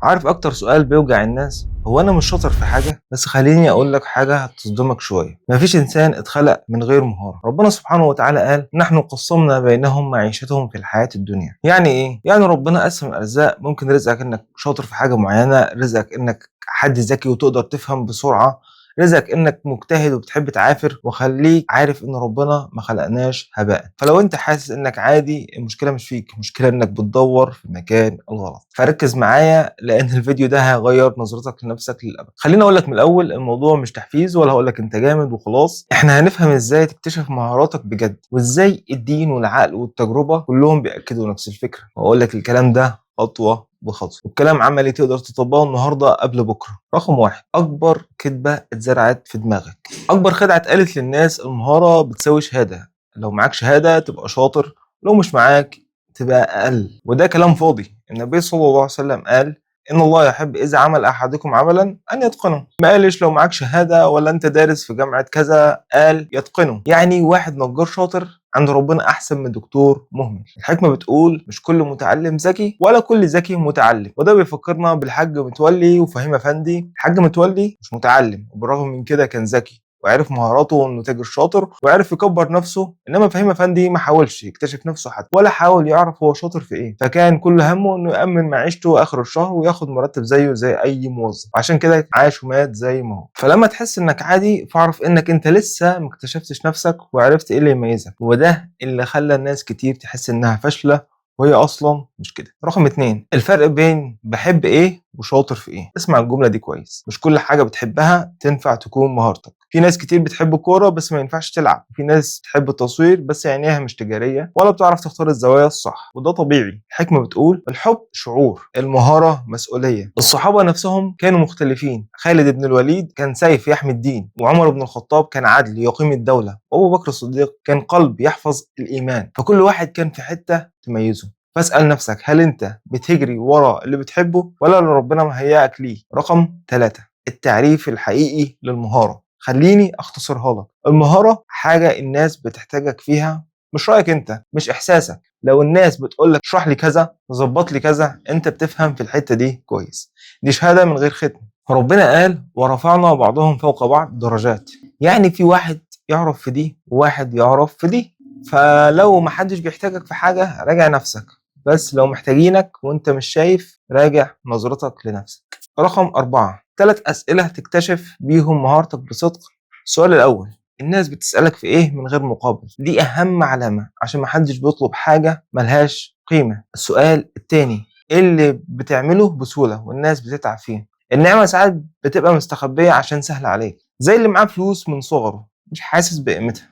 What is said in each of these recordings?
عارف اكتر سؤال بيوجع الناس هو انا مش شاطر في حاجه؟ بس خليني اقول لك حاجه هتصدمك شويه. مفيش انسان اتخلق من غير مهاره. ربنا سبحانه وتعالى قال نحن قسمنا بينهم معيشتهم في الحياه الدنيا. يعني ايه؟ يعني ربنا قسم الارزاق. ممكن رزقك انك شاطر في حاجه معينه، رزقك انك حد ذكي وتقدر تفهم بسرعه، رزقك انك مجتهد وبتحب تعافر. وخليك عارف ان ربنا ما خلقناش هباء. فلو انت حاسس انك عادي، المشكله مش فيك، المشكله انك بتدور في المكان الغلط. فركز معايا لان الفيديو ده هيغير نظرتك لنفسك للابد. خليني اقول لك من الاول، الموضوع مش تحفيز ولا هقول لك انت جامد وخلاص. احنا هنفهم ازاي تكتشف مهاراتك بجد، وازاي الدين والعقل والتجربه كلهم بياكدوا نفس الفكره. واقول لك الكلام ده خطوه بخطوه، والكلام عملي تقدر تطبقه النهارده قبل بكره. رقم واحد، اكبر كذبه اتزرعت في دماغك، اكبر خدعه اتقالت للناس: المهاره بتساوي شهاده. لو معاك شهاده تبقى شاطر، لو مش معاك تبقى اقل. وده كلام فاضي. النبي صلى الله عليه وسلم قال ان الله يحب اذا عمل احدكم عملا ان يتقنه. ما قالش لو معاك شهاده ولا انت دارس في جامعه كذا، قال يتقنه. يعني واحد نجار شاطر عند ربنا احسن من دكتور مهمل. الحكمه بتقول مش كل متعلم ذكي ولا كل ذكي متعلم. وده بيفكرنا بالحاج متولي وفهيم افندي. الحاج متولي مش متعلم، وبالرغم من كده كان ذكي وعرف مهاراته انه تاجر شاطر وعرف يكبر نفسه. انما فهيم افندي ما حاولش يكتشف نفسه حتى، ولا حاول يعرف هو شاطر في ايه. فكان كل همه انه يامن معيشته اخر الشهر وياخد مرتب زيه زي اي موظف. عشان كده عاش ومات زي ما هو. فلما تحس انك عادي، فاعرف انك انت لسه ما اكتشفتش نفسك وعرفت ايه اللي يميزك. وده اللي خلى الناس كتير تحس انها فاشله وهي اصلا مش كده. رقم اتنين، الفرق بين بحب ايه وشاطر في ايه. اسمع الجمله دي كويس. مش كل حاجه بتحبها تنفع تكون مهارتك. في ناس كتير بتحب الكوره بس ما ينفعش تلعب. في ناس بتحب التصوير بس عينيها مش تجاريه ولا بتعرف تختار الزوايا الصح، وده طبيعي. الحكمه بتقول الحب شعور، المهاره مسؤوليه. الصحابه نفسهم كانوا مختلفين. خالد بن الوليد كان سيف يحمي الدين، وعمر بن الخطاب كان عدل يقيم الدوله، وابو بكر الصديق كان قلب يحفظ الايمان. فكل واحد كان في حته تميزه. فاسأل نفسك، هل انت بتجري ورا اللي بتحبه ولا اللي ربنا مهيأك ليه؟ رقم 3، التعريف الحقيقي للمهارة. خليني اختصرها لك. المهارة حاجة الناس بتحتاجك فيها، مش رأيك انت، مش احساسك. لو الناس بتقولك اشرح لي كذا، ظبط لي كذا، انت بتفهم في الحتة دي كويس. دي شهادة من غير ختم. ربنا قال ورفعنا بعضهم فوق بعض درجات. يعني في واحد يعرف في دي وواحد يعرف في دي. فلو محدش بيحتاجك في حاجة، راجع نفسك. بس لو محتاجينك وانت مش شايف، راجع نظرتك لنفسك. رقم 4، 3 أسئلة تكتشف بيهم مهارتك بصدق. السؤال الأول، الناس بتسألك في إيه من غير مقابل. دي أهم علامة، عشان محدش بيطلب حاجة ملهاش قيمة. السؤال التاني، إيه اللي بتعمله بسهولة والناس بتتعب فيه. النعمة ساعات بتبقى مستخبية عشان سهل عليك، زي اللي معاه فلوس من صغره مش حاسس بقيمتها.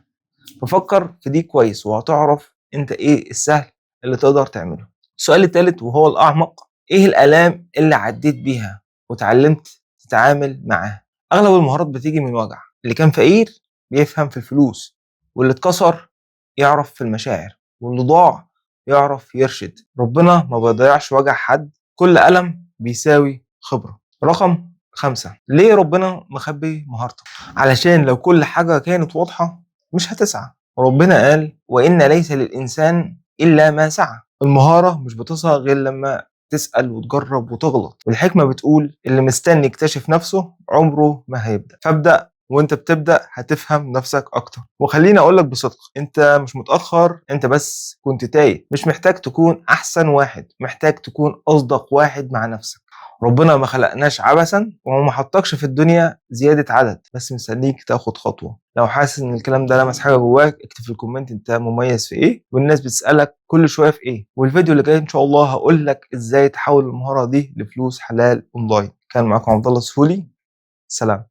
ففكر في دي كويس وهتعرف انت ايه السهل اللي تقدر تعمله. السؤال الثالث وهو الأعمق، ايه الآلام اللي عديت بيها وتعلمت تتعامل معاها. أغلب المهارات بتيجي من وجع. اللي كان فقير بيفهم في الفلوس، واللي اتكسر يعرف في المشاعر، واللي ضاع يعرف يرشد. ربنا ما بيضيعش وجع حد، كل ألم بيساوي خبرة. رقم 5، ليه ربنا مخبي مهارتك؟ علشان لو كل حاجة كانت واضحة مش هتسعى. ربنا قال وإن ليس للإنسان إلا ما سعى. المهارة مش بتصغى غير لما تسأل وتجرب وتغلط. والحكمة بتقول اللي مستني يكتشف نفسه عمره ما هيبدأ. فابدأ، وانت بتبدأ هتفهم نفسك أكتر. وخليني أقولك بصدق، انت مش متأخر، انت بس كنت تايه. مش محتاج تكون أحسن واحد، محتاج تكون أصدق واحد مع نفسك. ربنا ما خلقناش عبثا، وما حطكش في الدنيا زيادة عدد، بس مستنيك تاخد خطوة. لو حاسس ان الكلام ده لمس حاجة جواك، اكتب في الكومنت انت مميز في ايه والناس بتسألك كل شوية في ايه. والفيديو اللي جاي ان شاء الله هقول لك ازاي تحول المهارة دي لفلوس حلال اونلاين. كان معاكم عبد الله السفولي. سلام.